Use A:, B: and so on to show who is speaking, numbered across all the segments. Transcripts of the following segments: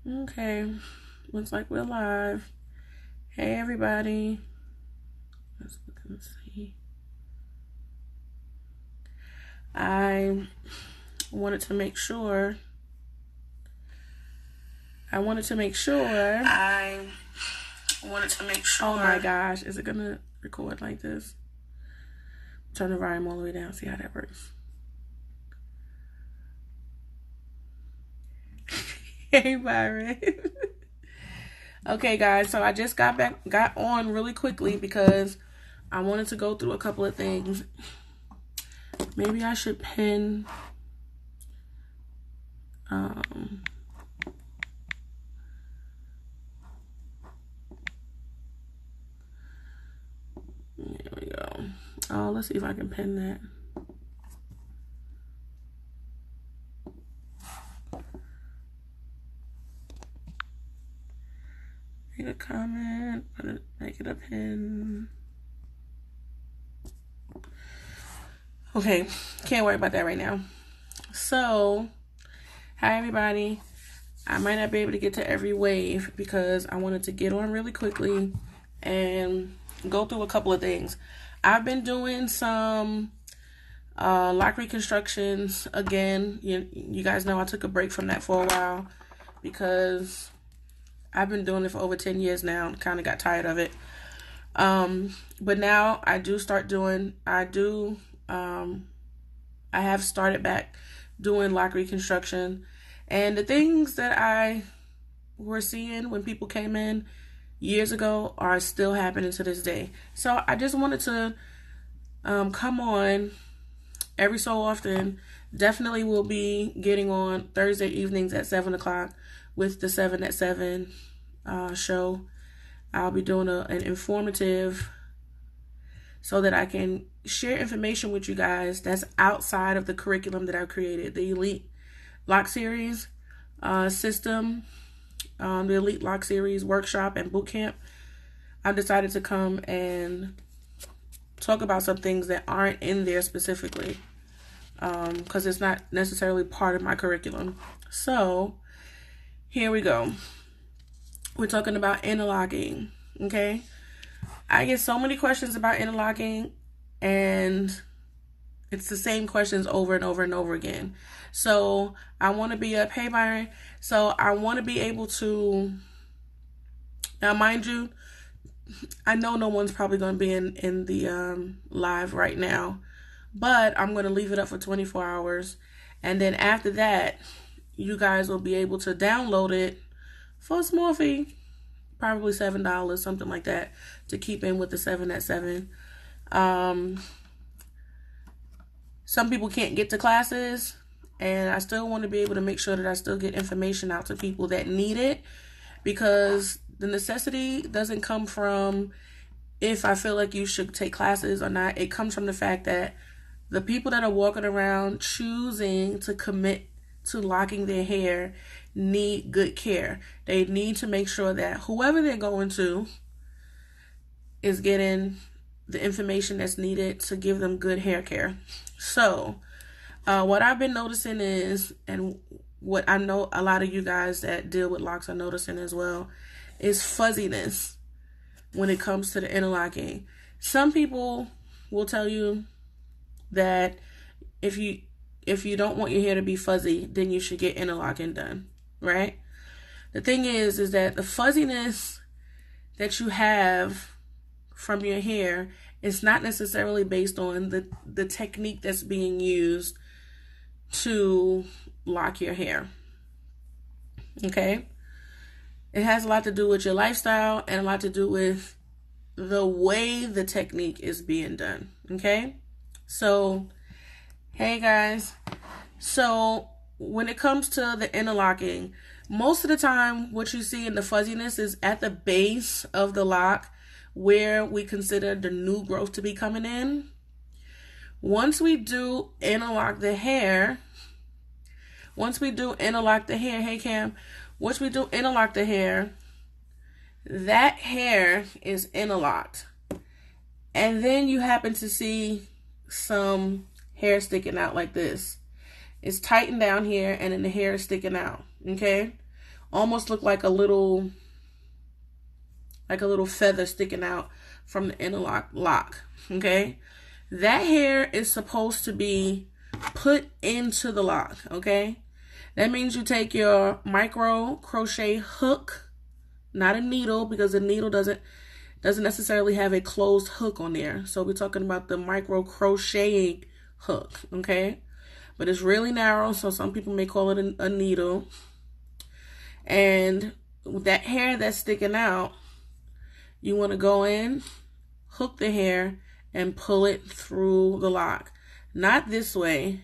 A: Okay, looks like we're live. Hey everybody. Let's look and see. I wanted to make sure. Oh my gosh, is it gonna record like this? Turn the volume all the way down, see how that works. Hey Byron. Okay guys, so I just got on really quickly because I wanted to go through a couple of things. Maybe I should pin there we go. Oh, let's see if I can pin that. Make a comment, make it a pin. Okay, can't worry about that right now. So, hi everybody. I might not be able to get to every wave because I wanted to get on really quickly and go through a couple of things. I've been doing some lock reconstructions again. You guys know I took a break from that for a while because I've been doing it for over 10 years now. Kind of got tired of it. But now I have started back doing lock reconstruction, and the things that I were seeing when people came in years ago are still happening to this day. So I just wanted to come on every so often. Definitely will be getting on Thursday evenings at 7 o'clock with the 7 at 7 show. I'll be doing an informative so that I can share information with you guys that's outside of the curriculum that I've created, the Elite Lock Series system, the Elite Lock Series workshop and boot camp. I've decided to come and talk about some things that aren't in there specifically because it's not necessarily part of my curriculum. So here we go. We're talking about interlocking, okay? I get so many questions about interlocking, and it's the same questions over and over and over again. So I want to be up. Hey, Byron. So I want to be able to, now mind you, I know no one's probably going to be in the live right now, but I'm going to leave it up for 24 hours. And then after that, you guys will be able to download it for a small fee, probably $7, something like that, to keep in with the 7 at 7. Some people can't get to classes, and I still want to be able to make sure that I still get information out to people that need it, because the necessity doesn't come from if I feel like you should take classes or not. It comes from the fact that the people that are walking around choosing to commit to locking their hair need good care. They need to make sure that whoever they're going to is getting the information that's needed to give them good hair care. So what I've been noticing is, and what I know a lot of you guys that deal with locks are noticing as well, is fuzziness when it comes to the interlocking. Some people will tell you that if you don't want your hair to be fuzzy, then you should get interlocking done, right? The thing is that the fuzziness that you have from your hair is not necessarily based on the technique that's being used to lock your hair, okay? It has a lot to do with your lifestyle and a lot to do with the way the technique is being done, okay? So, hey guys. So, when it comes to the interlocking, most of the time what you see in the fuzziness is at the base of the lock where we consider the new growth to be coming in. Once we do interlock the hair, hey Cam, once we do interlock the hair, that hair is interlocked. And then you happen to see some hair sticking out like this. It's tightened down here and then the hair is sticking out, okay? almost look like a little feather sticking out from the interlock lock. Okay, that hair is supposed to be put into the lock. Okay, that means you take your micro crochet hook, not a needle, because the needle doesn't necessarily have a closed hook on there. So we're talking about the micro crocheting hook. Okay, but it's really narrow, so some people may call it a needle. And that hair that's sticking out, you want to go in, hook the hair, and pull it through the lock. Not this way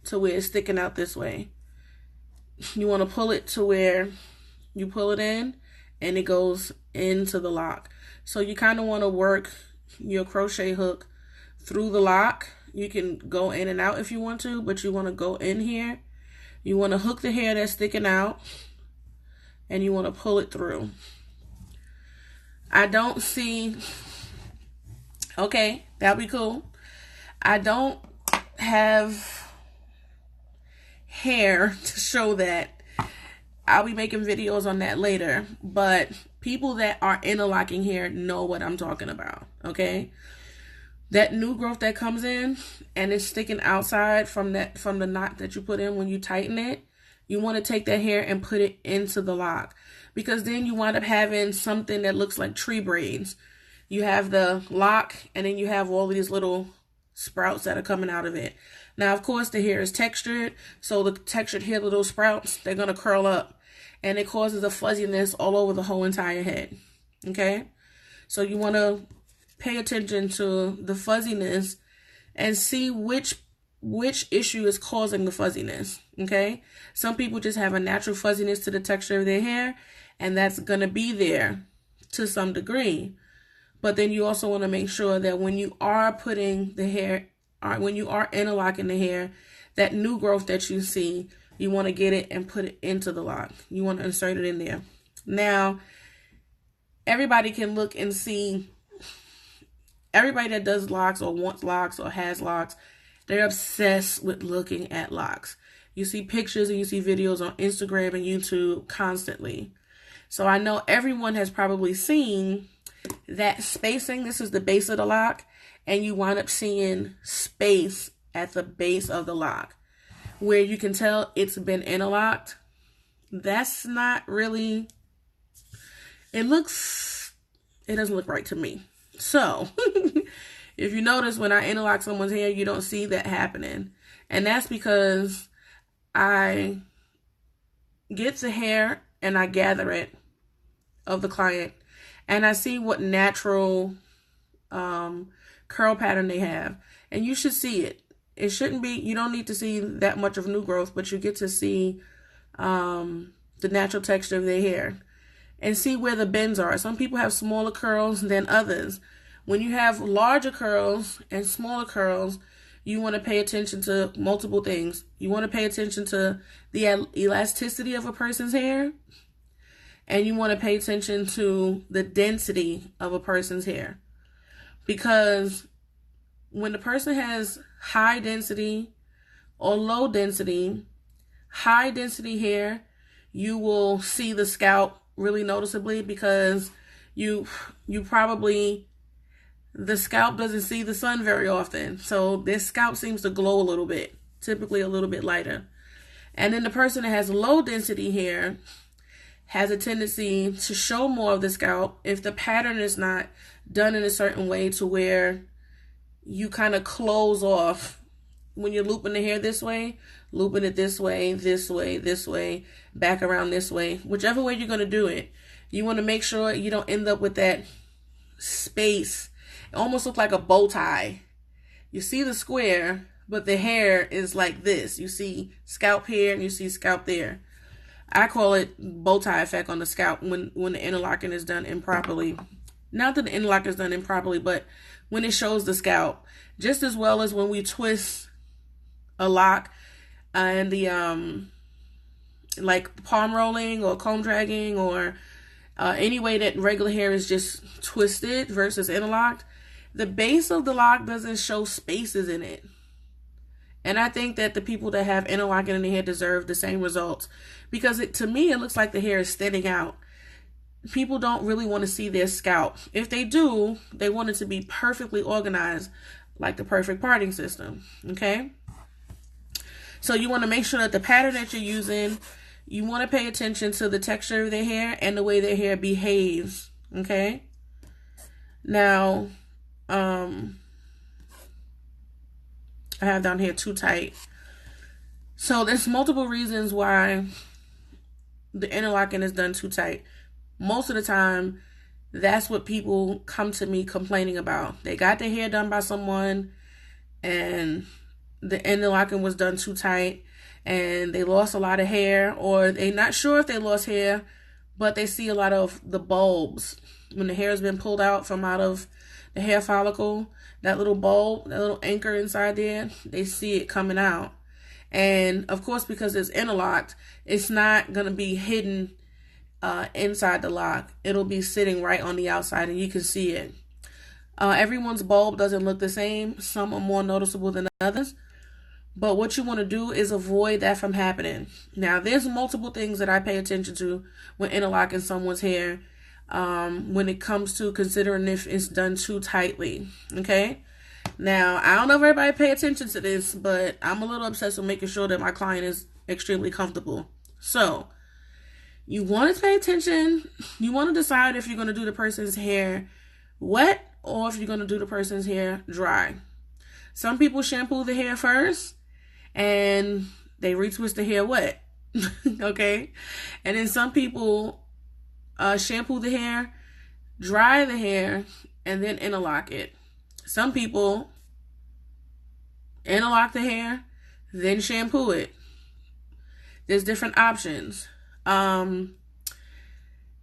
A: to where it's sticking out this way. You want to pull it to where you pull it in and it goes into the lock. So you kind of want to work your crochet hook through the lock. You can go in and out if you want to, but you want to go in here. You want to hook the hair that's sticking out and you want to pull it through. I don't see, okay, that'll be cool. I don't have hair to show that. I'll be making videos on that later, but people that are interlocking hair know what I'm talking about, okay? That new growth that comes in and it's sticking outside from the knot that you put in when you tighten it, you want to take that hair and put it into the lock, because then you wind up having something that looks like tree braids. You have the lock and then you have all these little sprouts that are coming out of it. Now, of course, the hair is textured, so the textured hair, little sprouts, they're going to curl up and it causes a fuzziness all over the whole entire head. Okay? So you want to pay attention to the fuzziness and see which issue is causing the fuzziness. Okay? Some people just have a natural fuzziness to the texture of their hair, and that's going to be there to some degree. But then you also want to make sure that when you are putting the hair, when you are interlocking the hair, that new growth that you see, you want to get it and put it into the lock. You want to insert it in there. Now, everybody can look and see, everybody that does locks or wants locks or has locks, they're obsessed with looking at locks. You see pictures and you see videos on Instagram and YouTube constantly. So I know everyone has probably seen that spacing. This is the base of the lock, and you wind up seeing space at the base of the lock where you can tell it's been interlocked. That's not really, it doesn't look right to me. So if you notice, when I interlock someone's hair, you don't see that happening. And that's because I get the hair and I gather it of the client, and I see what natural curl pattern they have. And you should see it. It shouldn't be, you don't need to see that much of new growth, but you get to see the natural texture of their hair and see where the bends are. Some people have smaller curls than others. When you have larger curls and smaller curls, you want to pay attention to multiple things. You want to pay attention to the elasticity of a person's hair, and you want to pay attention to the density of a person's hair. Because when the person has high density or low density, high density hair, you will see the scalp really noticeably, because you probably, the scalp doesn't see the sun very often. So their scalp seems to glow a little bit, typically a little bit lighter. And then the person that has low density hair has a tendency to show more of the scalp if the pattern is not done in a certain way to where you kind of close off. When you're looping the hair this way, looping it this way, this way, this way, back around this way, whichever way you're going to do it, you want to make sure you don't end up with that space. It almost looks like a bow tie. You see the square, but the hair is like this. You see scalp here and you see scalp there. I call it bow tie effect on the scalp when the interlocking is done improperly. Not that the interlock is done improperly, but when it shows the scalp, just as well as when we twist a lock and the like palm rolling or comb dragging, or any way that regular hair is just twisted versus interlocked, the base of the lock doesn't show spaces in it. And I think that the people that have interlocking in their hair deserve the same results, because to me, it looks like the hair is thinning out. People don't really want to see their scalp. If they do, they want it to be perfectly organized, like the perfect parting system. Okay? So you want to make sure that the pattern that you're using, you want to pay attention to the texture of their hair and the way their hair behaves. Okay? Now, I have down here too tight. So there's multiple reasons why the interlocking is done too tight. Most of the time, that's what people come to me complaining about. They got their hair done by someone and the interlocking was done too tight and they lost a lot of hair, or they're not sure if they lost hair, but they see a lot of the bulbs. When the hair has been pulled out from out of the hair follicle, that little bulb, that little anchor inside there, they see it coming out. And of course, because it's interlocked, it's not going to be hidden inside the lock. It'll be sitting right on the outside and you can see it. Everyone's bulb doesn't look the same. Some are more noticeable than others. But what you want to do is avoid that from happening. Now, there's multiple things that I pay attention to when interlocking someone's hair, when it comes to considering if it's done too tightly. Okay? Now, I don't know if everybody pay attention to this, but I'm a little obsessed with making sure that my client is extremely comfortable. So, you want to pay attention. You want to decide if you're going to do the person's hair wet or if you're going to do the person's hair dry. Some people shampoo the hair first and they retwist the hair wet. Okay? And then some people shampoo the hair, dry the hair, and then interlock it. Some people interlock the hair, then shampoo it. There's different options.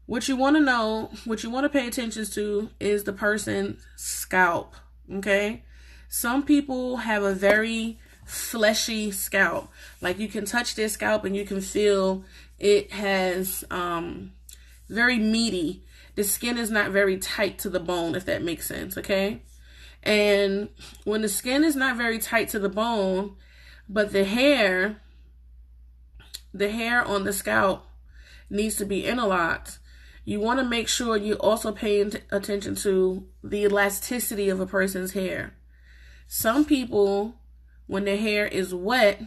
A: What you want to know, what you want to pay attention to is the person's scalp. Okay? Some people have a very fleshy scalp. Like you can touch their scalp and you can feel it has very meaty. The skin is not very tight to the bone, if that makes sense. Okay? And when the skin is not very tight to the bone, but the hair on the scalp needs to be interlocked, you want to make sure you also pay attention to the elasticity of a person's hair. Some people, when their hair is wet,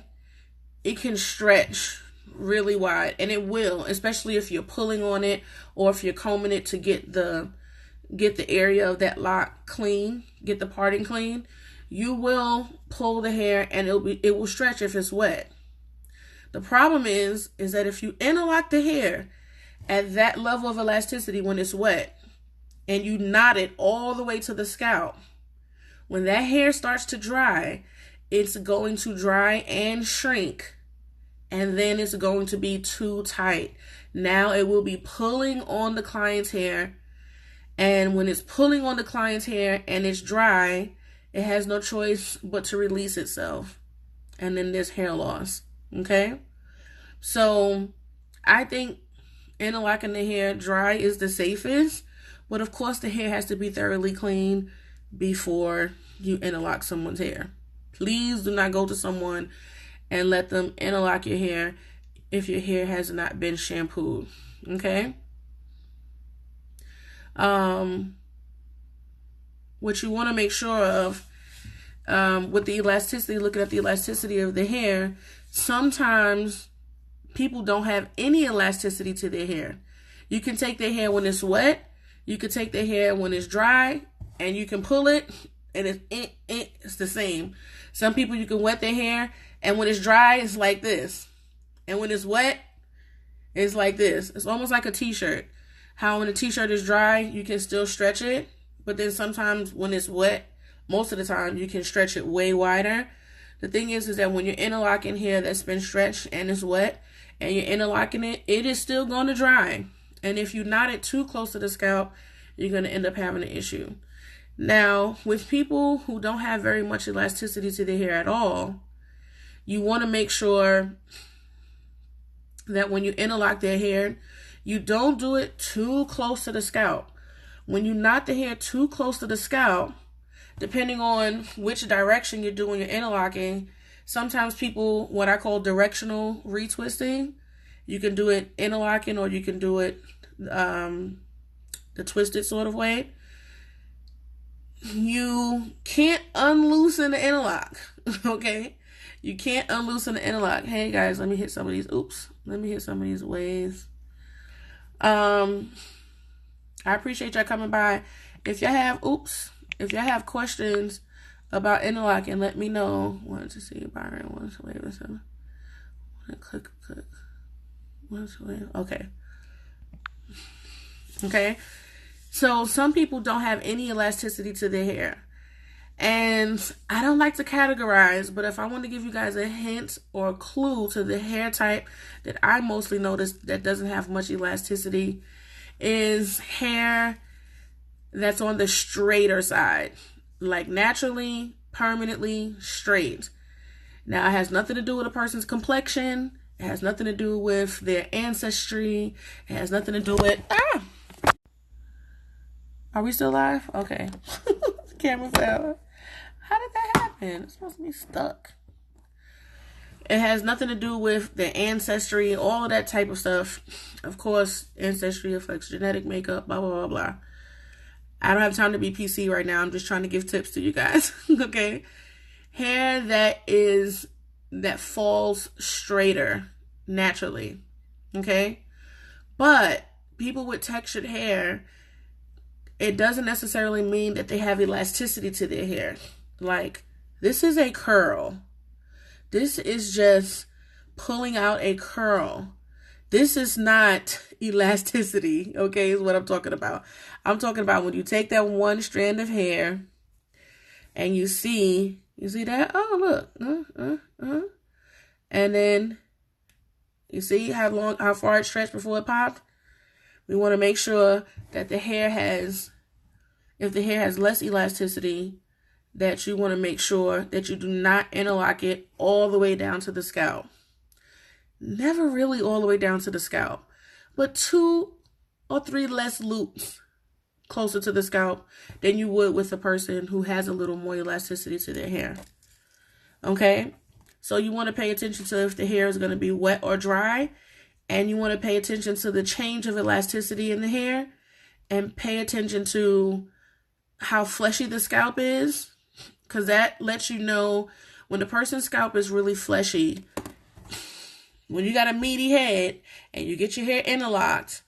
A: it can stretch really wide, and it will, especially if you're pulling on it or if you're combing it to get the area of that lock clean, get the parting clean. You will pull the hair and it will stretch if it's wet. The problem is that if you interlock the hair at that level of elasticity when it's wet and you knot it all the way to the scalp, when that hair starts to dry, it's going to dry and shrink, and then it's going to be too tight. Now it will be pulling on the client's hair, and when it's pulling on the client's hair and it's dry, it has no choice but to release itself, and then there's hair loss. Okay? So I think interlocking the hair dry is the safest, but of course the hair has to be thoroughly clean before you interlock someone's hair. Please do not go to someone and let them interlock your hair if your hair has not been shampooed. Okay? What you want to make sure of with the elasticity, looking at the elasticity of the hair, sometimes people don't have any elasticity to their hair. You can take their hair when it's wet, you can take their hair when it's dry, and you can pull it, and it's the same. Some people, you can wet their hair, and when it's dry, it's like this. And when it's wet, it's like this. It's almost like a t-shirt. How when a t-shirt is dry, you can still stretch it, but then sometimes when it's wet, most of the time, you can stretch it way wider. The thing is that when you're interlocking hair that's been stretched and it's wet, and you're interlocking it, it is still going to dry. And if you knot it too close to the scalp, you're going to end up having an issue. Now, with people who don't have very much elasticity to their hair at all, you want to make sure that when you interlock their hair, you don't do it too close to the scalp. When you knot the hair too close to the scalp, depending on which direction you're doing your interlocking, Sometimes people, what I call directional retwisting, you can do it interlocking or you can do it the twisted sort of way. You can't unloosen the interlock, okay? You can't unloosen the interlock. Hey guys, let me hit some of these. Oops. Let me hit some of these waves. I appreciate y'all coming by. If y'all have questions about interlocking, let me know. Want to see Byron, want to wave or something. Click. Want to wave. Okay. So some people don't have any elasticity to their hair. And I don't like to categorize, but if I want to give you guys a hint or a clue to the hair type that I mostly notice that doesn't have much elasticity is hair that's on the straighter side, like naturally, permanently straight. Now, it has nothing to do with a person's complexion. It has nothing to do with their ancestry. It has nothing to do with... Are we still live? Okay. The camera fell. How did that happen? It's supposed to be stuck. It has nothing to do with their ancestry, all of that type of stuff. Of course, ancestry affects genetic makeup, blah, blah, blah, blah. I don't have time to be PC right now. I'm just trying to give tips to you guys, okay? Hair that falls straighter naturally, okay? But people with textured hair, it doesn't necessarily mean that they have elasticity to their hair. Like, this is a curl. This is just pulling out a curl. This is not elasticity, okay, is what I'm talking about. I'm talking about when you take that one strand of hair and you see that? Oh, look. And then you see how far it stretched before it popped? We want to make sure that if the hair has less elasticity, that you want to make sure that you do not interlock it all the way down to the scalp. Never really all the way down to the scalp, but 2 or 3 less loops closer to the scalp than you would with a person who has a little more elasticity to their hair. Okay? So you want to pay attention to if the hair is going to be wet or dry, and you want to pay attention to the change of elasticity in the hair, and pay attention to how fleshy the scalp is, because that lets you know when the person's scalp is really fleshy. When you got a meaty head and you get your hair interlocked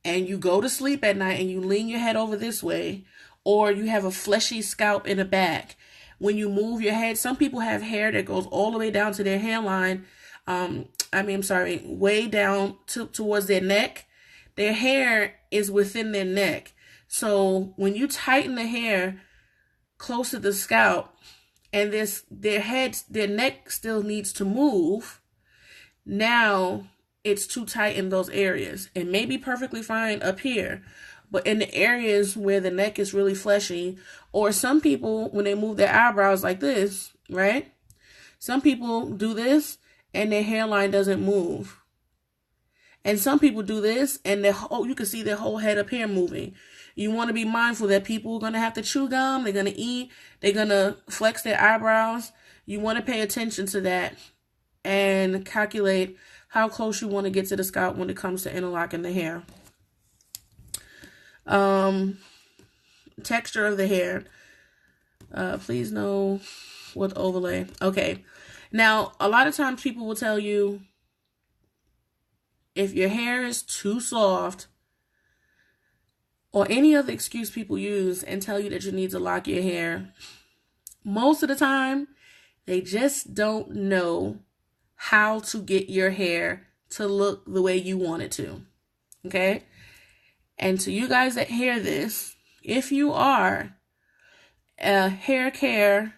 A: and you go to sleep at night and you lean your head over this way, or you have a fleshy scalp in the back, when you move your head, some people have hair that goes all the way down to their hairline. Way down towards their neck. Their hair is within their neck. So when you tighten the hair close to the scalp and their neck still needs to move, now it's too tight in those areas. It may be perfectly fine up here, but in the areas where the neck is really fleshy, or some people, when they move their eyebrows like this, right? Some people do this and their hairline doesn't move. And some people do this and you can see their whole head up here moving. You want to be mindful that people are going to have to chew gum, they're going to eat, they're going to flex their eyebrows. You want to pay attention to that and calculate how close you want to get to the scalp when it comes to interlocking the hair. Texture of the hair. Please know what overlay. Okay. Now, a lot of times people will tell you if your hair is too soft, or any other excuse people use and tell you that you need to lock your hair. Most of the time, they just don't know how to get your hair to look the way you want it to. Okay? And to you guys that hear this, if you are a hair care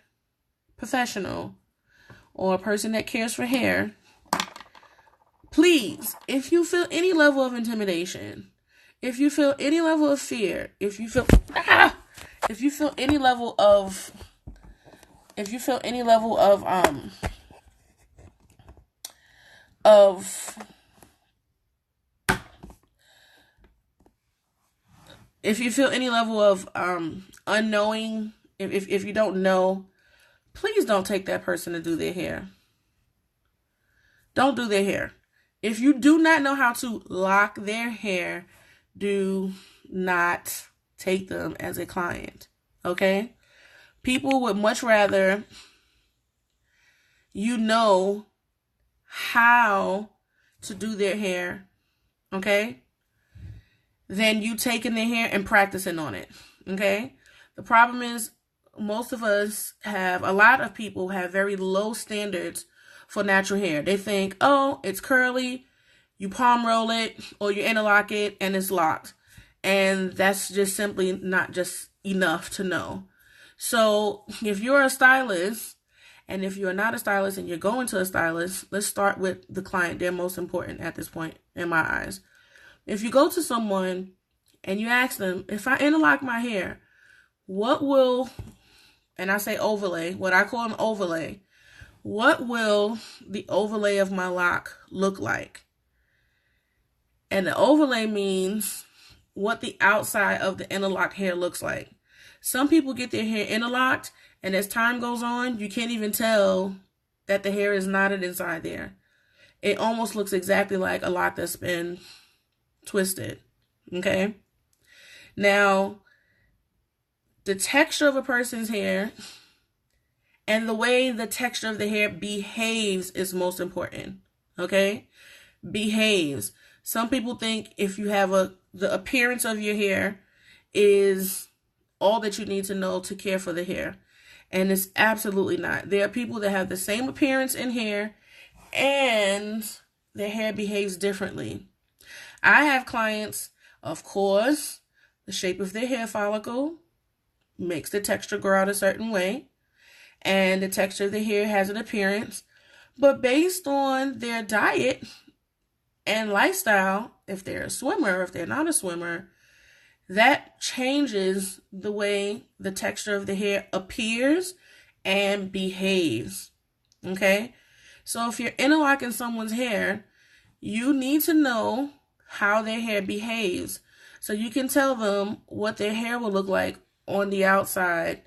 A: professional or a person that cares for hair, please, if you feel any level of intimidation, if you feel any level of fear, if you feel any level of if you feel any level of unknowing, if you don't know, please don't take that person to do their hair. don't do their hair. If you do not know how to lock their hair, do not take them as a client, okay? People would much rather you know how to do their hair, okay, than you taking their hair and practicing on it, okay? The problem is most of us have, a lot of people have very low standards for natural hair. They think, oh, it's curly, you palm roll it or you interlock it and it's locked. And that's just simply not just enough to know. So if you're a stylist, and if you're not a stylist and you're going to a stylist, let's start with the client. They're most important at this point in my eyes. If you go to someone and you ask them, if I interlock my hair, what will, and I say overlay, what I call an overlay, what will the overlay of my lock look like? And the overlay means what the outside of the interlocked hair looks like. Some people get their hair interlocked, and as time goes on, you can't even tell that the hair is knotted inside there. It almost looks exactly like a lock that's been twisted, okay? Now, the texture of a person's hair and the way the texture of the hair behaves is most important, okay? Behaves. Some people think if you have the appearance of your hair is all that you need to know to care for the hair. And it's absolutely not. There are people that have the same appearance in hair and their hair behaves differently. I have clients, of course, the shape of their hair follicle makes the texture grow out a certain way, and the texture of the hair has an appearance. But based on their diet and lifestyle, if they're a swimmer, if they're not a swimmer, that changes the way the texture of the hair appears and behaves, okay? So if you're interlocking someone's hair, you need to know how their hair behaves so you can tell them what their hair will look like on the outside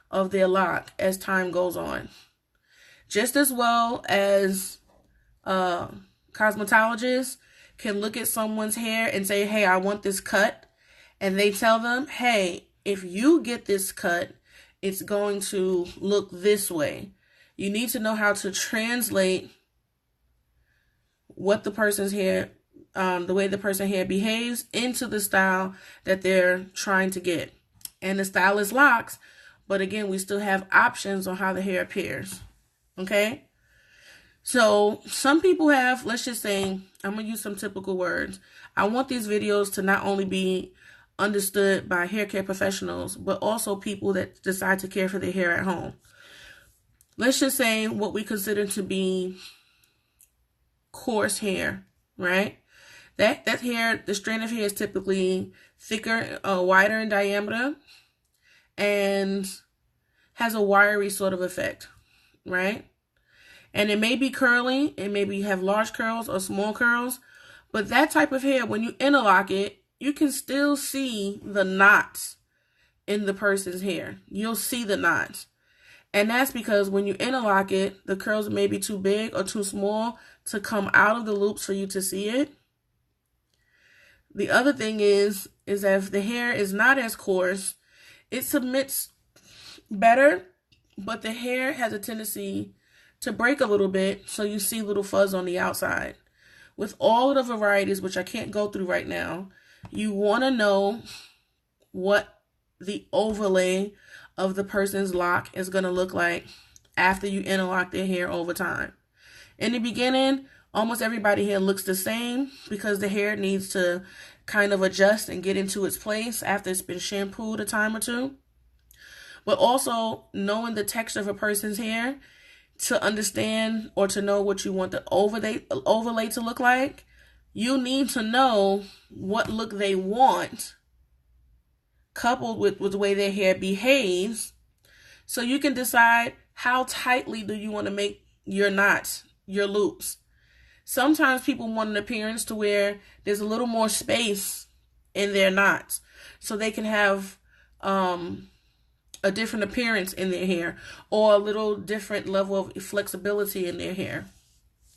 A: of their lock as time goes on. Just as well as cosmetologists can look at someone's hair and say, hey, I want this cut. And they tell them, hey, if you get this cut, it's going to look this way. You need to know how to translate what the person's hair, the way the person's hair behaves into the style that they're trying to get. And the style is locks, but again, we still have options on how the hair appears. Okay? So some people have, let's just say, I'm going to use some typical words. I want these videos to not only be understood by hair care professionals, but also people that decide to care for their hair at home. Let's just say what we consider to be coarse hair, right? That hair, the strand of hair is typically thicker, wider in diameter, and has a wiry sort of effect, right? And it may be curly, it may have large curls or small curls, but that type of hair, when you interlock it, you can still see the knots in the person's hair. You'll see the knots. And that's because when you interlock it, the curls may be too big or too small to come out of the loops for you to see it. The other thing is that if the hair is not as coarse, it submits better, but the hair has a tendency to break a little bit, so you see little fuzz on the outside. With all of the varieties, which I can't go through right now, you want to know what the overlay of the person's lock is going to look like after you interlock their hair over time. In the beginning, almost everybody's hair looks the same because the hair needs to kind of adjust and get into its place after it's been shampooed a time or two. But also knowing the texture of a person's hair to understand or to know what you want the overlay to look like, you need to know what look they want coupled with the way their hair behaves so you can decide how tightly do you want to make your knots, your loops. Sometimes people want an appearance to where there's a little more space in their knots so they can have a different appearance in their hair or a little different level of flexibility in their hair.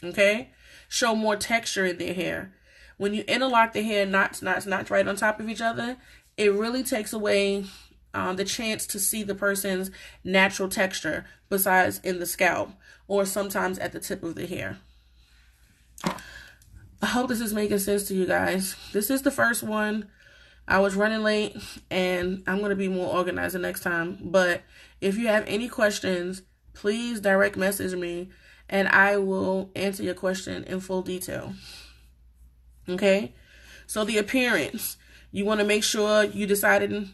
A: Okay? show more texture in their hair. When you interlock the hair knots right on top of each other, it really takes away the chance to see the person's natural texture besides in the scalp or sometimes at the tip of the hair. I hope this is making sense to you guys. This is the first one. I was running late and I'm going to be more organized the next time. But if you have any questions, please direct message me and I will answer your question in full detail. Okay? So the appearance. You want to make sure you decided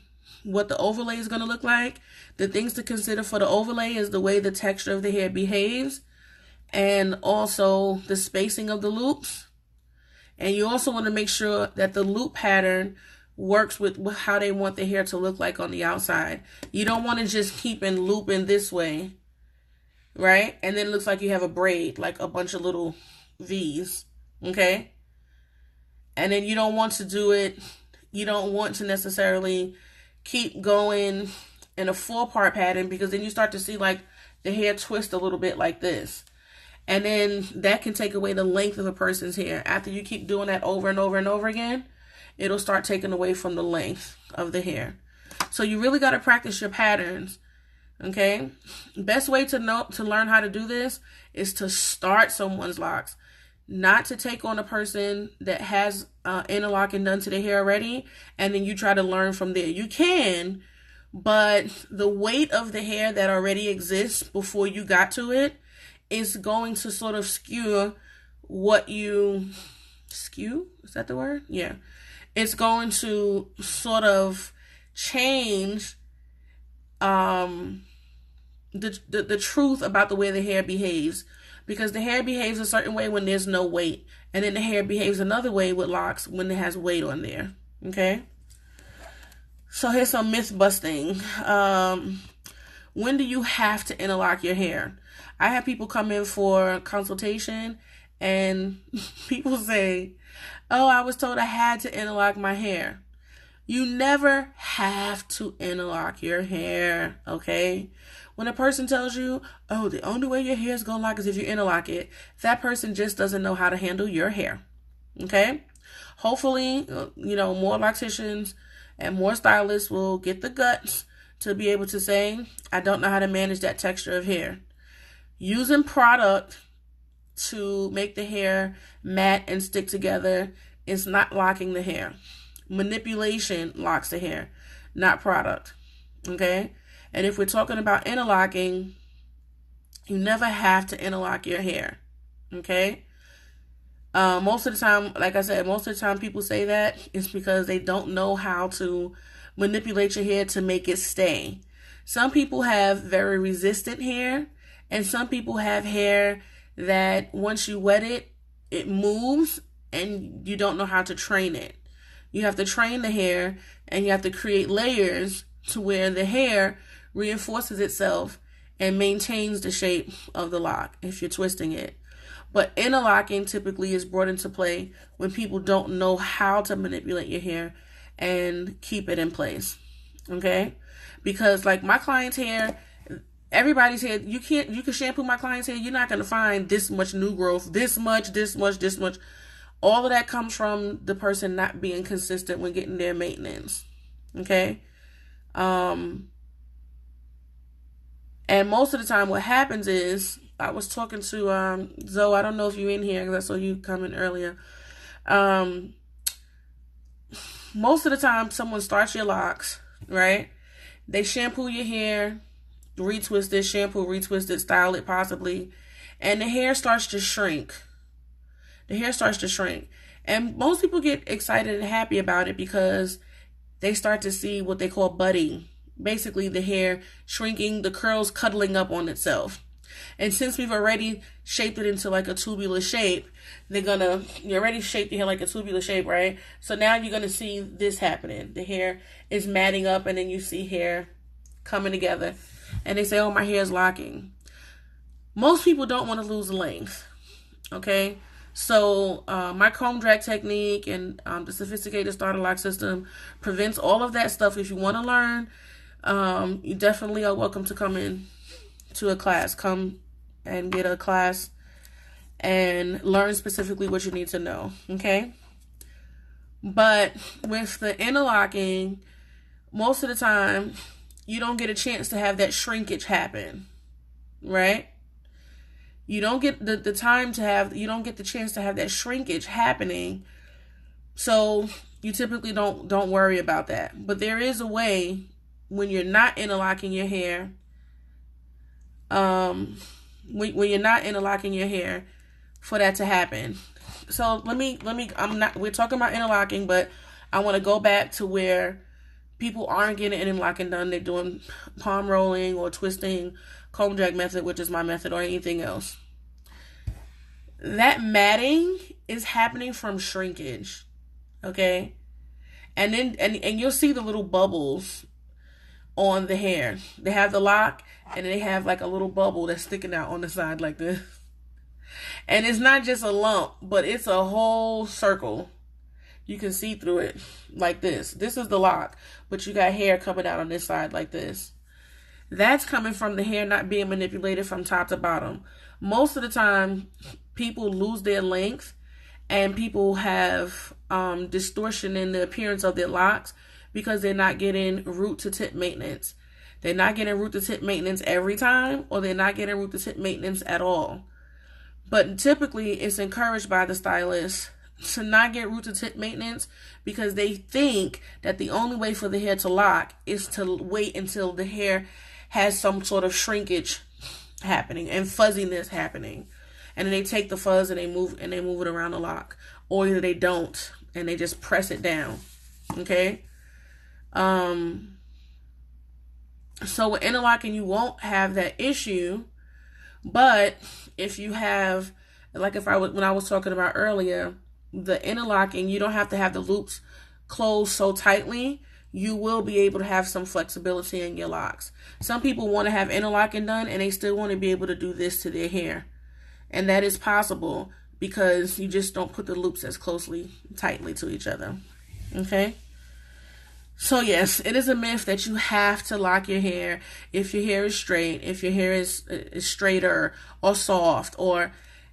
A: what the overlay is going to look like. The things to consider for the overlay is the way the texture of the hair behaves and also the spacing of the loops. And you also want to make sure that the loop pattern works with how they want the hair to look like on the outside. You don't want to just keep in looping this way, right? And then it looks like you have a braid, like a bunch of little V's, okay? And then you don't want to do it, you don't want to necessarily keep going in a 4-part pattern because then you start to see like the hair twist a little bit like this. And then that can take away the length of a person's hair. After you keep doing that over and over and over again, it'll start taking away from the length of the hair. So you really got to practice your patterns, okay? Best way to learn how to do this is to start someone's locks. Not to take on a person that has interlocking done to their hair already, and then you try to learn from there. You can, but the weight of the hair that already exists before you got to it is going to sort of skew what you... Skew? Is that the word? Yeah. It's going to sort of change the truth about the way the hair behaves. Because the hair behaves a certain way when there's no weight. And then the hair behaves another way with locks when it has weight on there. Okay? So here's some myth busting. When do you have to interlock your hair? I have people come in for consultation and people say, oh, I was told I had to interlock my hair. You never have to interlock your hair, okay? When a person tells you, oh, the only way your hair is going to lock is if you interlock it, that person just doesn't know how to handle your hair, okay? Hopefully, more locticians and more stylists will get the guts to be able to say, I don't know how to manage that texture of hair. Using product to make the hair matte and stick together is not locking the hair. Manipulation locks the hair, not product, okay? And if we're talking about interlocking, you never have to interlock your hair, okay? Most of the time, like I said, most of the time people say that it's because they don't know how to manipulate your hair to make it stay. Some people have very resistant hair, and some people have hair that once you wet it, it moves, and you don't know how to train it. You have to train the hair, and you have to create layers to where the hair reinforces itself and maintains the shape of the lock if you're twisting it. But interlocking typically is brought into play when people don't know how to manipulate your hair and keep it in place, okay? Because like my client's hair, everybody's hair, you can shampoo my client's hair, you're not going to find this much new growth, this much. All of that comes from the person not being consistent when getting their maintenance, okay? And most of the time what happens is, I was talking to Zoe, I don't know if you're in here because I saw you coming earlier. Most of the time someone starts your locks, right? They shampoo your hair, retwist it, shampoo, retwist it, style it possibly, and the hair starts to shrink. And most people get excited and happy about it because they start to see what they call budding. Basically the hair shrinking, the curls cuddling up on itself. And since we've already shaped it into like a tubular shape, you already shaped the hair like a tubular shape, right? So now you're going to see this happening. The hair is matting up and then you see hair coming together. And they say, oh, my hair is locking. Most people don't want to lose length, okay? So my comb drag technique and the sophisticated starter lock system prevents all of that stuff. If you want to learn, you definitely are welcome to come in to a class. Come and get a class and learn specifically what you need to know, okay? But with the interlocking, most of the time, you don't get a chance to have that shrinkage happen, right? You don't get the time to have, you don't get the chance to have that shrinkage happening. So you typically don't worry about that. But there is a way when you're not interlocking your hair, when you're not interlocking your hair, for that to happen. So we're talking about interlocking, but I want to go back to where people aren't getting interlocking done. They're doing palm rolling or twisting, comb drag method, which is my method, or anything else. That matting is happening from shrinkage, okay? And then and you'll see the little bubbles on the hair. They have the lock, and they have like a little bubble that's sticking out on the side like this. And it's not just a lump, but it's a whole circle. You can see through it like this. This is the lock, but you got hair coming out on this side like this. That's coming from the hair not being manipulated from top to bottom. Most of the time, people lose their length and people have distortion in the appearance of their locks because they're not getting root to tip maintenance. They're not getting root to tip maintenance every time, or they're not getting root to tip maintenance at all. But typically, it's encouraged by the stylist to not get root to tip maintenance because they think that the only way for the hair to lock is to wait until the hair has some sort of shrinkage happening and fuzziness happening. And then they take the fuzz and they move it around the lock. Or either they don't and they just press it down. Okay? So with interlocking, you won't have that issue. But if you have, like when I was talking about earlier, the interlocking, you don't have to have the loops closed so tightly. You will be able to have some flexibility in your locks. Some people want to have interlocking done and they still want to be able to do this to their hair. And that is possible because you just don't put the loops as tightly to each other. Okay? So yes, it is a myth that you have to lock your hair if your hair is straight, if your hair is straighter or soft. Or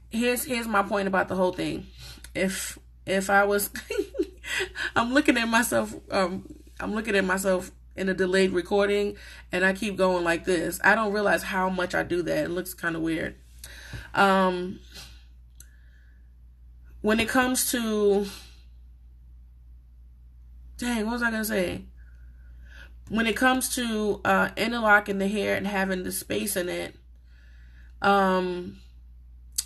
A: here's my point about the whole thing. If I was, I'm looking at myself in a delayed recording, and I keep going like this. I don't realize how much I do that. It looks kind of weird. When it comes to, dang, what was I going to say? When it comes to interlocking the hair and having the space in it,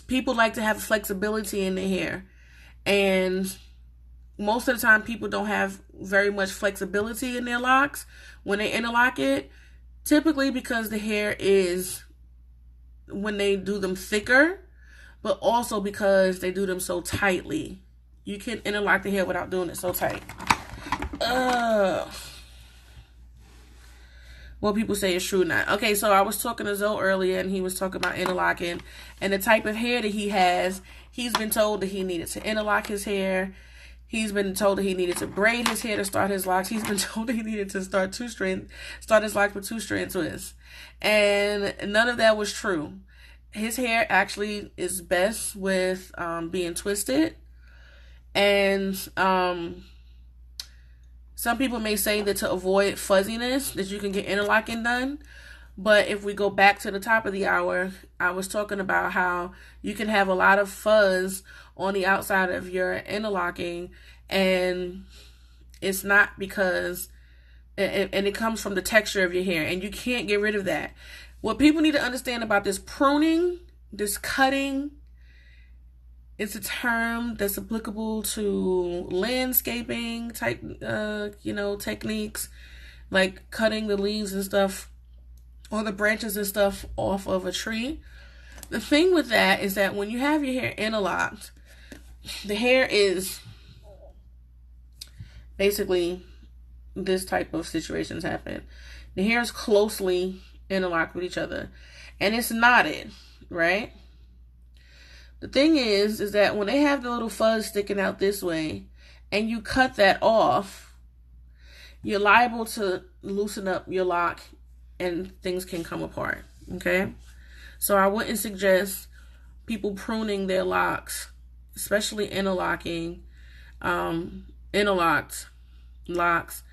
A: people like to have flexibility in the hair. And most of the time, people don't have very much flexibility in their locks when they interlock it. Typically because the hair is, when they do them, thicker, but also because they do them so tightly. You can interlock the hair without doing it so tight. What people say is true not. Okay, so I was talking to Zoe earlier, and he was talking about interlocking and the type of hair that he has. He's been told that he needed to interlock his hair. He's been told that he needed to braid his hair to start his locks. He's been told that he needed to start his locks with 2-strand twists. And none of that was true. His hair actually is best with being twisted. And some people may say that to avoid fuzziness, that you can get interlocking done. But if we go back to the top of the hour, I was talking about how you can have a lot of fuzz on the outside of your interlocking, and it's not because, and it comes from the texture of your hair, and you can't get rid of that. What people need to understand about this pruning, this cutting, it's a term that's applicable to landscaping type, techniques, like cutting the leaves and stuff, or the branches and stuff off of a tree. The thing with that is that when you have your hair interlocked, the hair is basically, this type of situations happen. The hair is closely interlocked with each other, and it's knotted, right? The thing is that when they have the little fuzz sticking out this way, and you cut that off, you're liable to loosen up your lock and things can come apart, okay? So I wouldn't suggest people pruning their locks, especially interlocking, interlocked locks,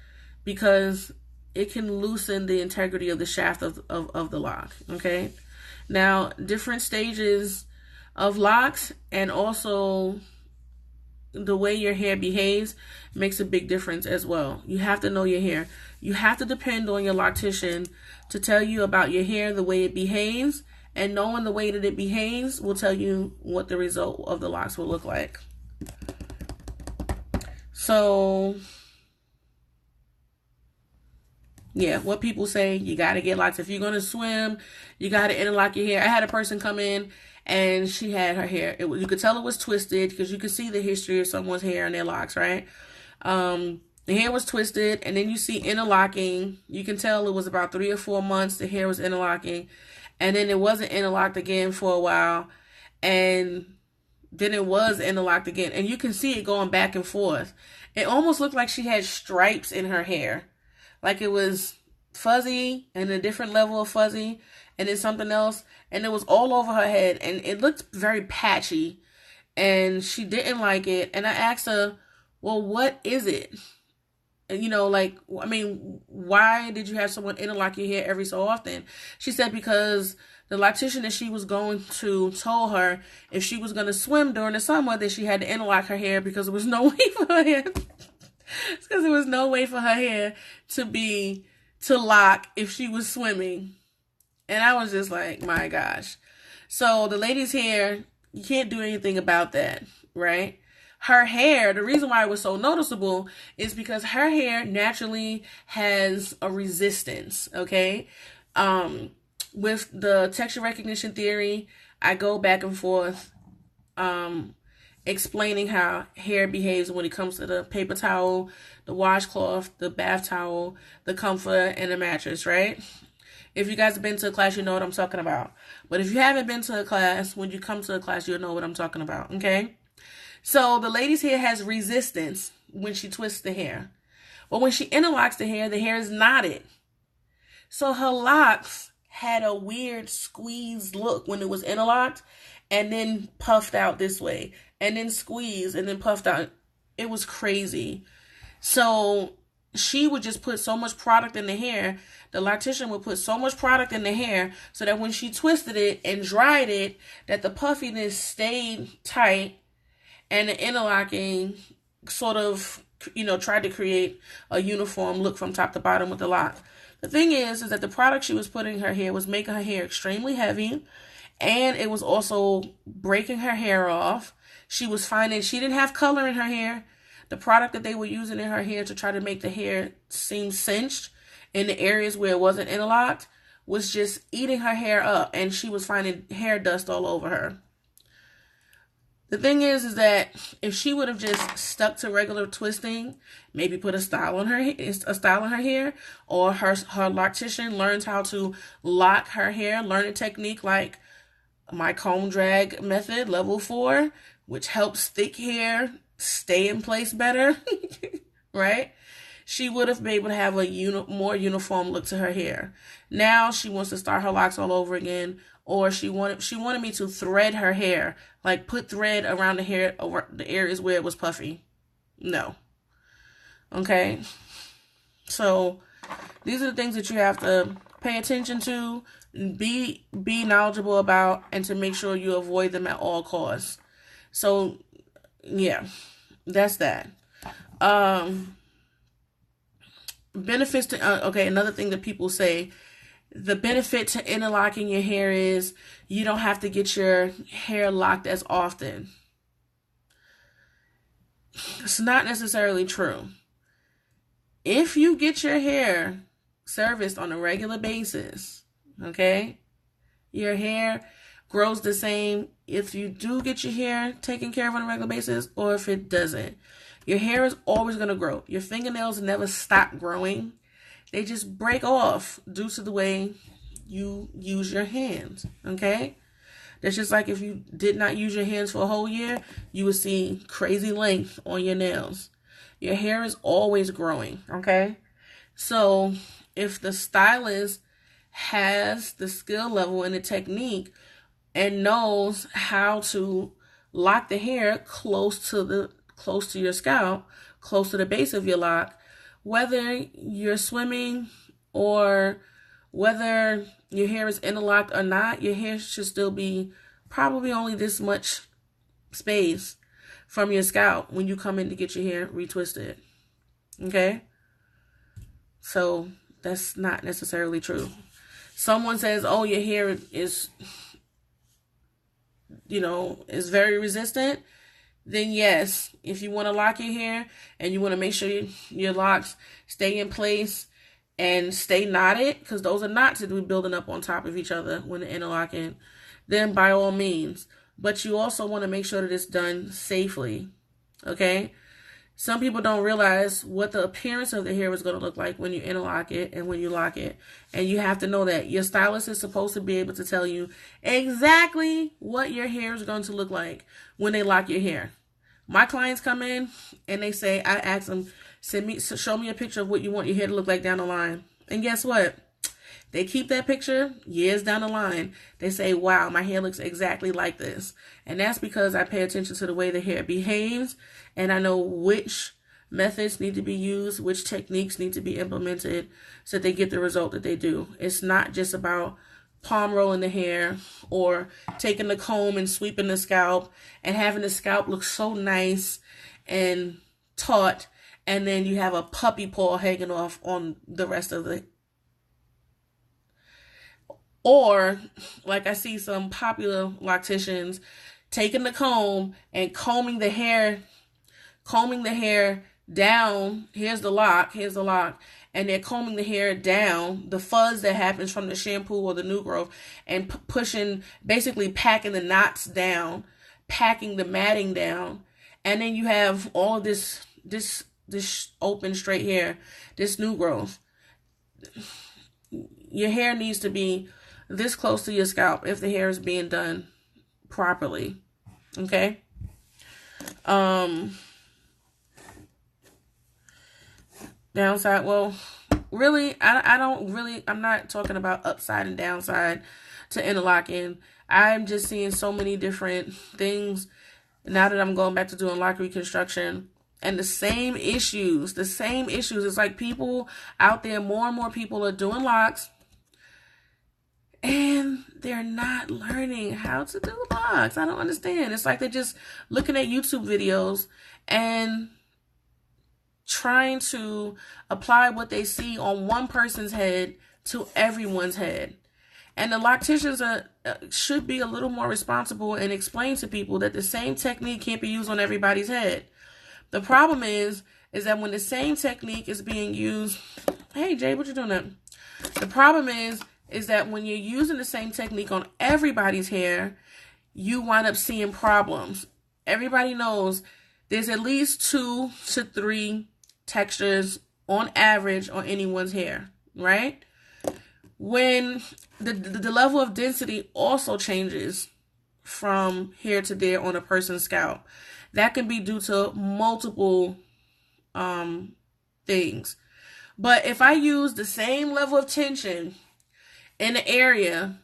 A: because it can loosen the integrity of the shaft of the lock. Okay. Now, different stages of locks and also the way your hair behaves makes a big difference as well. You have to know your hair. You have to depend on your loctician to tell you about your hair, the way it behaves, and knowing the way that it behaves will tell you what the result of the locks will look like. So, yeah, what people say, you got to get locks. If you're going to swim, you got to interlock your hair. I had a person come in and she had her hair. You could tell it was twisted because you could see the history of someone's hair and their locks, right? The hair was twisted, and then you see interlocking. You can tell it was about 3 or 4 months the hair was interlocking, and then it wasn't interlocked again for a while, and then it was interlocked again, and you can see it going back and forth. It almost looked like she had stripes in her hair, like it was fuzzy and a different level of fuzzy, and then something else, and it was all over her head, and it looked very patchy, and she didn't like it. And I asked her, well, what is it? You know, like, I mean, why did you have someone interlock your hair every so often? She said because the loctician that she was going to told her if she was going to swim during the summer that she had to interlock her hair because there was no way for her hair. It's because there was no way for her hair to lock if she was swimming. And I was just like, my gosh. So the lady's hair, you can't do anything about that, right? Her hair, the reason why it was so noticeable is because her hair naturally has a resistance, okay? With the texture recognition theory, I go back and forth explaining how hair behaves when it comes to the paper towel, the washcloth, the bath towel, the comfort, and the mattress, right? If you guys have been to a class, you know what I'm talking about. But if you haven't been to a class, when you come to a class, you'll know what I'm talking about, okay? So the lady's hair has resistance when she twists the hair. But when she interlocks the hair is knotted. So her locks had a weird squeezed look when it was interlocked and then puffed out this way. And then squeezed and then puffed out. It was crazy. So she would just put so much product in the hair. The loctician would put so much product in the hair so that when she twisted it and dried it, that the puffiness stayed tight. And the interlocking sort of, tried to create a uniform look from top to bottom with the lock. The thing is that the product she was putting in her hair was making her hair extremely heavy, and it was also breaking her hair off. She was finding she didn't have color in her hair. The product that they were using in her hair to try to make the hair seem cinched in the areas where it wasn't interlocked was just eating her hair up, and she was finding hair dust all over her. The thing is that if she would have just stuck to regular twisting, maybe put a style in her hair, or her loctician learns how to lock her hair, learn a technique like my comb drag method, level 4, which helps thick hair stay in place better, right? She would have been able to have a more uniform look to her hair. Now she wants to start her locks all over again, or she wanted me to thread her hair, like put thread around the hair over the areas where it was puffy. No. Okay. So these are the things that you have to pay attention to, be knowledgeable about, and to make sure you avoid them at all costs. So yeah, that's that. Benefits to another thing that people say, the benefit to interlocking your hair is you don't have to get your hair locked as often. It's not necessarily true. If you get your hair serviced on a regular basis, okay, your hair grows the same if you do get your hair taken care of on a regular basis or if it doesn't. Your hair is always going to grow. Your fingernails never stop growing. They just break off due to the way you use your hands, okay? That's just like if you did not use your hands for a whole year, you would see crazy length on your nails. Your hair is always growing, okay? So if the stylist has the skill level and the technique and knows how to lock the hair close to your scalp, close to the base of your lock, whether you're swimming or whether your hair is interlocked or not. Your hair should still be probably only this much space from your scalp when you come in to get your hair retwisted. Okay? So that's not necessarily true. Someone says, oh, your hair is very resistant. Then yes, if you want to lock your hair and you want to make sure your locks stay in place and stay knotted, because those are knots that will be building up on top of each other when they're interlocking, then by all means. But you also want to make sure that it's done safely. Okay? Some people don't realize what the appearance of the hair is going to look like when you interlock it and when you lock it. And you have to know that. Your stylist is supposed to be able to tell you exactly what your hair is going to look like when they lock your hair. My clients come in and they say, I ask them, show me a picture of what you want your hair to look like down the line. And guess what? They keep that picture years down the line. They say, wow, my hair looks exactly like this. And that's because I pay attention to the way the hair behaves, and I know which methods need to be used, which techniques need to be implemented so that they get the result that they do. It's not just about palm rolling the hair or taking the comb and sweeping the scalp and having the scalp look so nice and taut, and then you have a puppy paw hanging off on the rest of the. Or, like I see some popular locticians taking the comb and combing the hair down. Here's the lock, and they're combing the hair down, the fuzz that happens from the shampoo or the new growth, and pushing, basically packing the knots down, packing the matting down, and then you have all of this open straight hair, this new growth. Your hair needs to be this close to your scalp if the hair is being done properly. Okay? Downside, well, really, I'm not talking about upside and downside to interlocking. I'm just seeing so many different things now that I'm going back to doing lock reconstruction. And the same issues. It's like people out there, more and more people are doing locks, and they're not learning how to do locks. I don't understand. It's like they're just looking at YouTube videos and trying to apply what they see on one person's head to everyone's head. And the locticians should be a little more responsible and explain to people that the same technique can't be used on everybody's head. The problem is that when the same technique is being used, hey Jay, what you doing there? The problem is that when you're using the same technique on everybody's hair, you wind up seeing problems. Everybody knows there's at least 2 to 3 textures on average on anyone's hair, right? When the level of density also changes from here to there on a person's scalp. That can be due to multiple things. But if I use the same level of tension in the area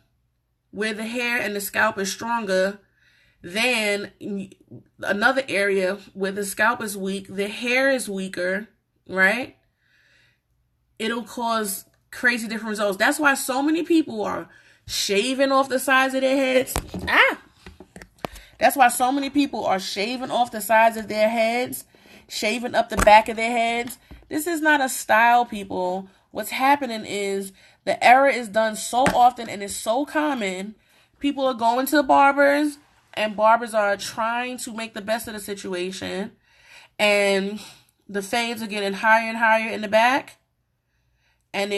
A: where the hair and the scalp is stronger than another area where the scalp is weak, the hair is weaker, right? It'll cause crazy different results. That's why so many people are shaving off the sides of their heads. That's why so many people are shaving off the sides of their heads, shaving up the back of their heads. This is not a style, people. What's happening is the error is done so often and is so common. People are going to barbers, and barbers are trying to make the best of the situation. And the fades are getting higher and higher in the back. And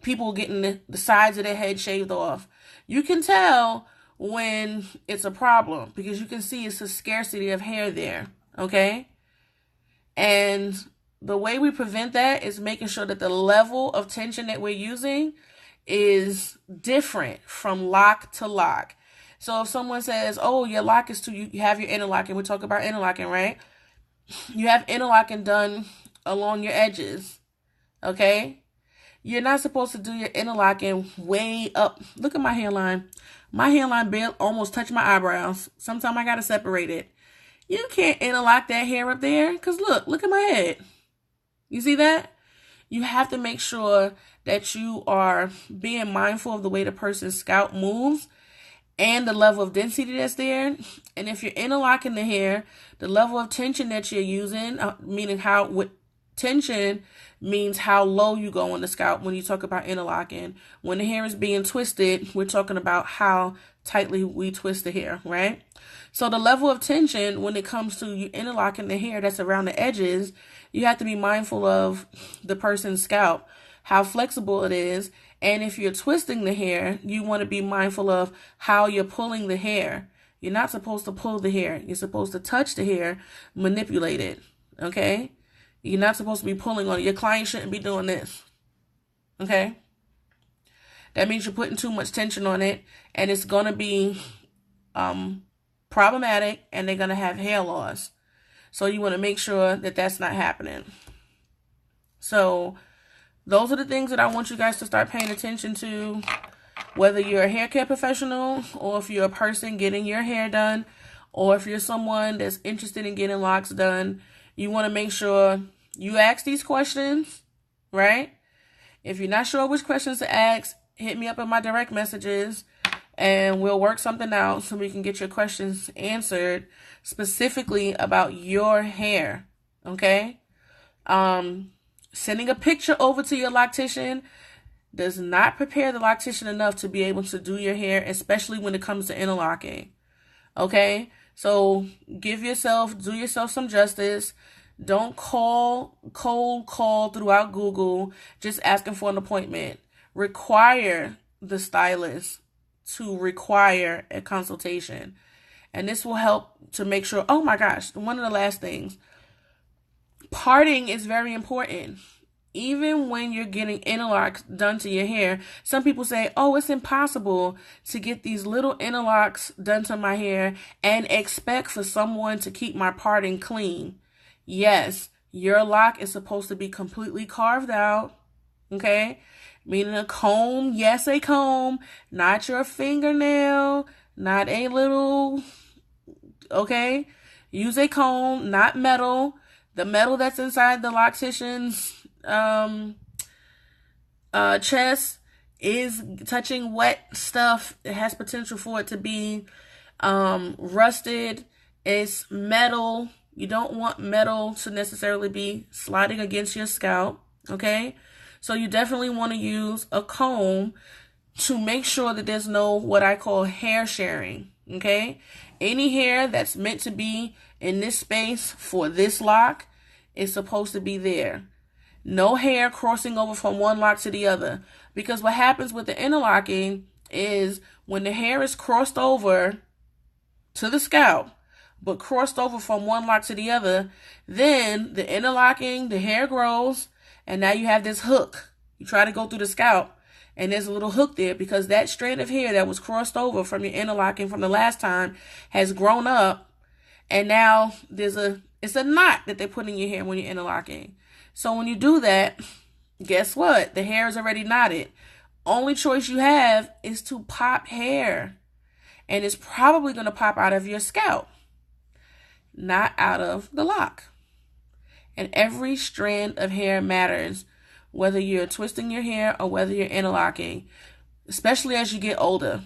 A: people getting the sides of their head shaved off. You can tell when it's a problem because you can see it's a scarcity of hair there, okay? And the way we prevent that is making sure that the level of tension that we're using is different from lock to lock. So if someone says, oh, your lock is too, you have your interlocking, we talk about interlocking, right? You have interlocking done along your edges, okay? You're not supposed to do your interlocking way up. Look at my hairline. My hairline barely almost touch my eyebrows. Sometimes I gotta separate it. You can't interlock that hair up there, because look at my head. You see that? You have to make sure that you are being mindful of the way the person's scalp moves and the level of density that's there. And if you're interlocking the hair, the level of tension that you're using, meaning tension means how low you go on the scalp when you talk about interlocking. When the hair is being twisted, we're talking about how tightly we twist the hair, right? So the level of tension when it comes to you interlocking the hair that's around the edges, you have to be mindful of the person's scalp, how flexible it is. And if you're twisting the hair, you want to be mindful of how you're pulling the hair. You're not supposed to pull the hair. You're supposed to touch the hair, manipulate it, okay? You're not supposed to be pulling on it. Your client shouldn't be doing this, okay? That means you're putting too much tension on it, and it's going to be problematic, and they're going to have hair loss. So you want to make sure that that's not happening. So those are the things that I want you guys to start paying attention to, whether you're a hair care professional or if you're a person getting your hair done, or if you're someone that's interested in getting locks done. You want to make sure you ask these questions, right? If you're not sure which questions to ask, hit me up in my direct messages and we'll work something out so we can get your questions answered specifically about your hair, okay? Sending a picture over to your loctician does not prepare the loctician enough to be able to do your hair, especially when it comes to interlocking, okay? So do yourself some justice. Don't cold call throughout Google just asking for an appointment. Require the stylist to require a consultation. And this will help to make sure, oh my gosh, one of the last things, parting is very important. Even when you're getting interlocks done to your hair, some people say, oh, it's impossible to get these little interlocks done to my hair and expect for someone to keep my parting clean. Yes, your lock is supposed to be completely carved out, okay? Meaning a comb, yes, a comb, not your fingernail, not a little, okay? Use a comb, not metal. The metal that's inside the loctician's chest is touching wet stuff. It has potential for it to be rusted. It's metal. You don't want metal to necessarily be sliding against your scalp, okay? So you definitely want to use a comb to make sure that there's no what I call hair sharing, okay? Any hair that's meant to be in this space for this lock is supposed to be there. No hair crossing over from one lock to the other. Because what happens with the interlocking is when the hair is crossed over to the scalp, but crossed over from one lock to the other, then the interlocking, the hair grows, and now you have this hook. You try to go through the scalp, and there's a little hook there because that strand of hair that was crossed over from your interlocking from the last time has grown up, and now it's a knot that they put in your hair when you're interlocking. So when you do that, guess what? The hair is already knotted. Only choice you have is to pop hair, and it's probably going to pop out of your scalp, not out of the lock. And every strand of hair matters, whether you're twisting your hair or whether you're interlocking, especially as you get older,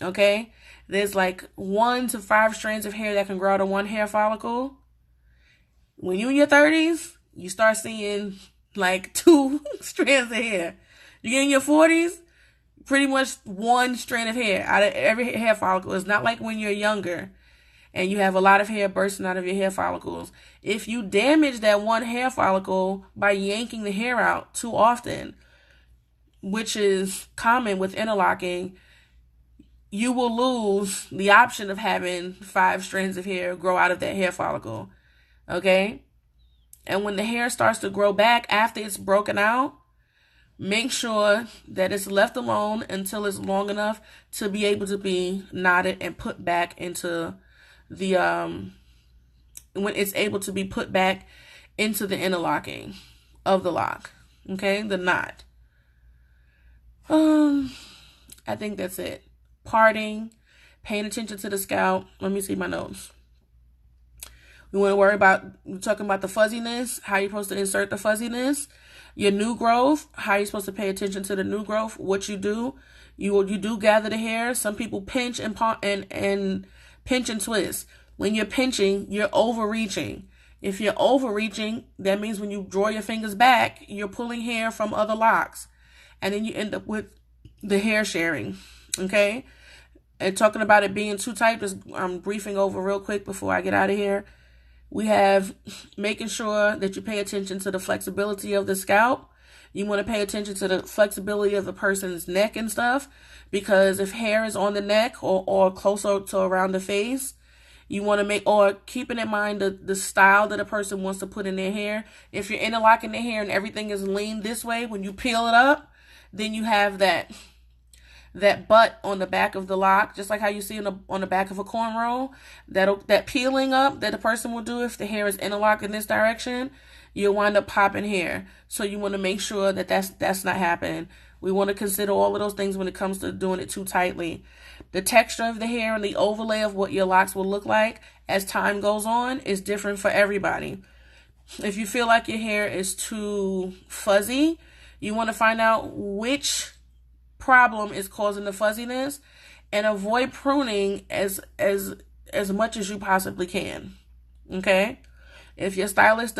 A: okay? There's like 1 to 5 strands of hair that can grow out of one hair follicle. When you're in your 30s, you start seeing like 2 strands of hair. You get in your 40s, pretty much 1 strand of hair out of every hair follicle. It's not like when you're younger and you have a lot of hair bursting out of your hair follicles. If you damage that one hair follicle by yanking the hair out too often, which is common with interlocking, you will lose the option of having 5 strands of hair grow out of that hair follicle, okay? And when the hair starts to grow back after it's broken out, make sure that it's left alone until it's long enough to be able to be knotted and put back into the when it's able to be put back into the interlocking of the lock, okay, the knot. I think that's it. parting, paying attention to the scalp. Let me see my notes. We want to worry about, we're talking about the fuzziness, how you're supposed to insert the fuzziness, your new growth, how you're supposed to pay attention to the new growth, what you do. You do gather the hair. Some people pinch and pinch and twist. When you're pinching, you're overreaching. If you're overreaching, that means when you draw your fingers back, you're pulling hair from other locks. And then you end up with the hair sharing. Okay? And talking about it being too tight, I'm briefing over real quick before I get out of here. We have making sure that you pay attention to the flexibility of the scalp. You want to pay attention to the flexibility of the person's neck and stuff, because if hair is on the neck or closer to around the face, you want to or keeping in mind the style that a person wants to put in their hair. If you're interlocking their hair and everything is leaned this way, when you peel it up, then you have that butt on the back of the lock, just like how you see on the back of a cornrow, that peeling up that the person will do if the hair is interlocked in this direction, you'll wind up popping hair. So you want to make sure that that's not happening. We want to consider all of those things when it comes to doing it too tightly. The texture of the hair and the overlay of what your locks will look like as time goes on is different for everybody. If you feel like your hair is too fuzzy, you want to find out which problem is causing the fuzziness and avoid pruning as much as you possibly can. Okay? If your stylist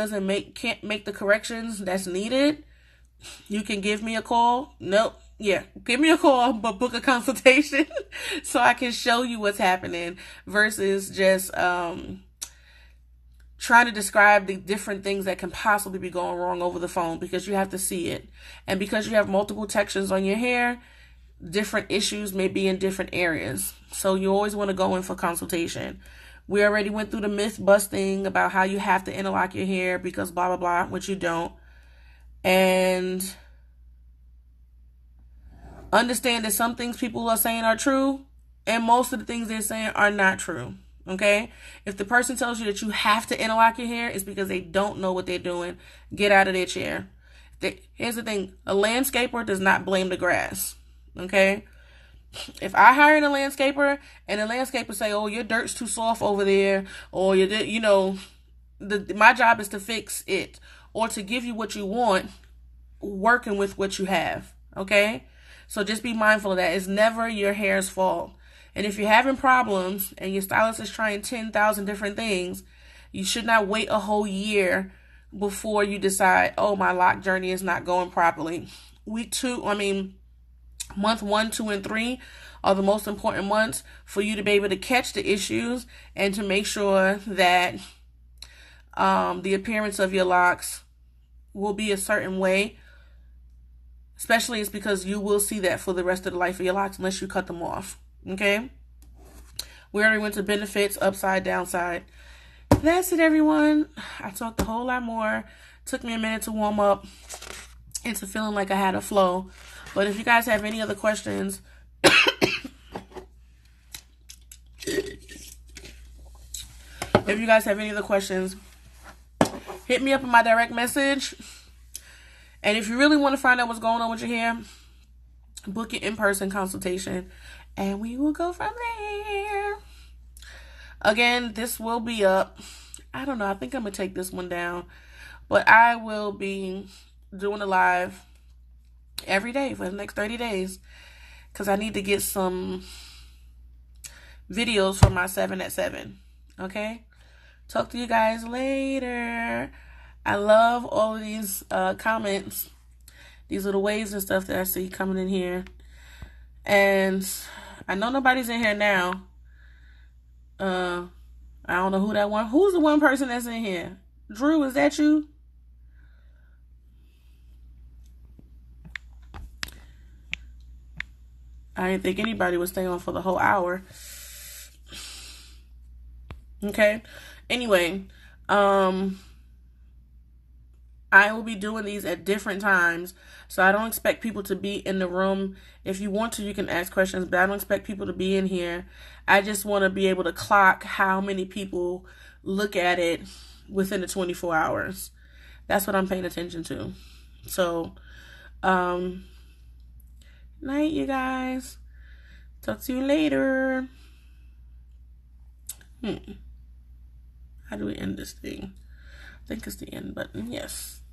A: can't make the corrections that's needed, you can give me a call. Give me a call, but book a consultation so I can show you what's happening versus just trying to describe the different things that can possibly be going wrong over the phone, because you have to see it. And because you have multiple textures on your hair, different issues may be in different areas. So you always want to go in for consultation. We already went through the myth busting about how you have to interlock your hair because blah, blah, blah, which you don't. And understand that some things people are saying are true, and most of the things they're saying are not true. Okay? If the person tells you that you have to interlock your hair, it's because they don't know what they're doing. Get out of their chair. Here's the thing. A landscaper does not blame the grass. Okay? If I hire a landscaper and the landscaper say, oh, your dirt's too soft over there, or my job is to fix it or to give you what you want, working with what you have. Okay? So just be mindful of that. It's never your hair's fault. And if you're having problems and your stylist is trying 10,000 different things, you should not wait a whole year before you decide, oh, my lock journey is not going properly. Month 1, 2, and 3 are the most important months for you to be able to catch the issues and to make sure that the appearance of your locks will be a certain way. Especially it's because you will see that for the rest of the life of your locks unless you cut them off. Okay? We already went to benefits, upside, downside. That's it, everyone. I talked a whole lot more. Took me a minute to warm up into feeling like I had a flow. But if you guys have any other questions, hit me up in my direct message. And if you really want to find out what's going on with your hair, book your in-person consultation, and we will go from there. Again, this will be up. I don't know. I think I'm going to take this one down. But I will be doing a live every day for the next 30 days because I need to get some videos for my 7 at 7. Okay? Talk to you guys later. I love all of these comments, these little waves and stuff that I see coming in here. And I know nobody's in here now. I don't know who's the one person that's in here? Drew, is that you? I didn't think anybody would stay on for the whole hour. Okay. Anyway, I will be doing these at different times, so I don't expect people to be in the room. If you want to, you can ask questions, but I don't expect people to be in here. I just want to be able to clock how many people look at it within the 24 hours. That's what I'm paying attention to. So, night, you guys. Talk to you later. How do we end this thing? I think it's the end button. Yes.